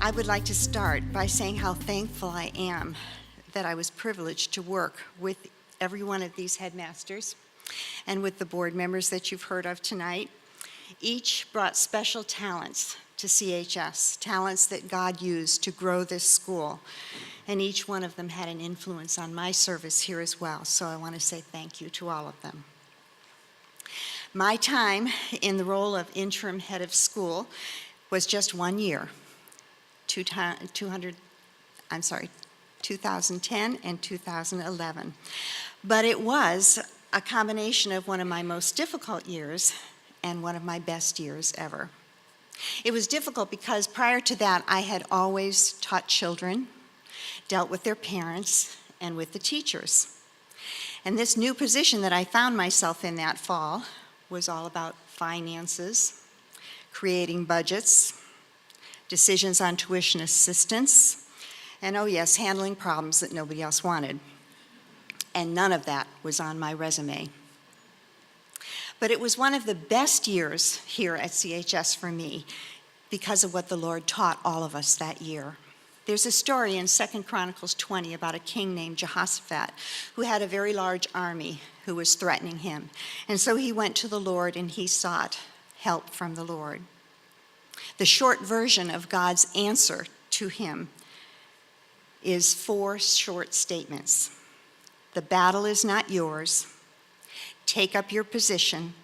I would like to start by saying how thankful I am that I was privileged to work with every one of these headmasters and with the board members that you've heard of tonight. Each brought special talents to CHS, talents that God used to grow this school. And each one of them had an influence on my service here as well. So I want to say thank you to all of them. My time in the role of interim head of school was just 1 year, 2010 and 2011. But it was a combination of one of my most difficult years and one of my best years ever. It was difficult because prior to that, I had always taught children, dealt with their parents, and with the teachers. And this new position that I found myself in that fall was all about finances, creating budgets, decisions on tuition assistance, and oh yes, handling problems that nobody else wanted. And none of that was on my resume. But it was one of the best years here at CHS for me because of what the Lord taught all of us that year. There's a story in 2 Chronicles 20 about a king named Jehoshaphat who had a very large army who was threatening him. And so he went to the Lord and he sought help from the Lord. The short version of God's answer to him is 4 short statements. The battle is not yours. Take up your position,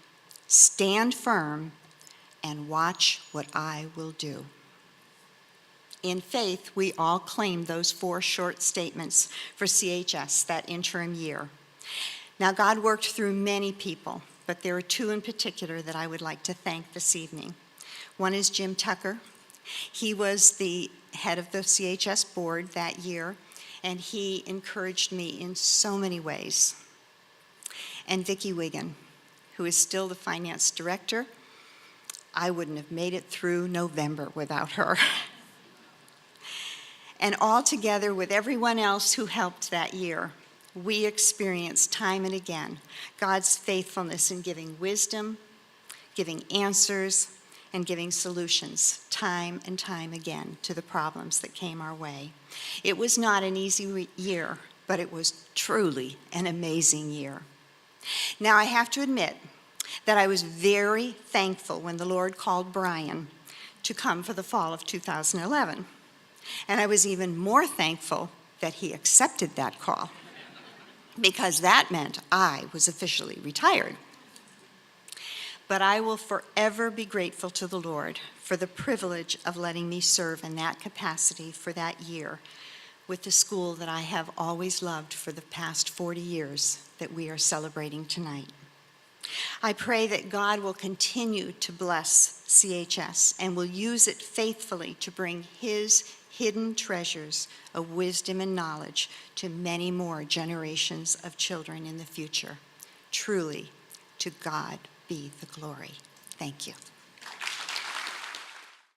stand firm, and watch what I will do. In faith, we all claim those 4 short statements for CHS that interim year. Now, God worked through many people, but there are 2 in particular that I would like to thank this evening. One is Jim Tucker. He was the head of the CHS board that year, and he encouraged me in so many ways. And Vicki Wiggin, who is still the finance director. I wouldn't have made it through November without her. And all together with everyone else who helped that year, we experienced time and again God's faithfulness in giving wisdom, giving answers, and giving solutions time and time again to the problems that came our way. It was not an easy year, but it was truly an amazing year. Now, I have to admit that I was very thankful when the Lord called Brian to come for the fall of 2011. And I was even more thankful that he accepted that call, because that meant I was officially retired. But I will forever be grateful to the Lord for the privilege of letting me serve in that capacity for that year with the school that I have always loved for the past 40 years that we are celebrating tonight. I pray that God will continue to bless CHS and will use it faithfully to bring His hidden treasures of wisdom and knowledge to many more generations of children in the future. Truly, to God be the glory. Thank you.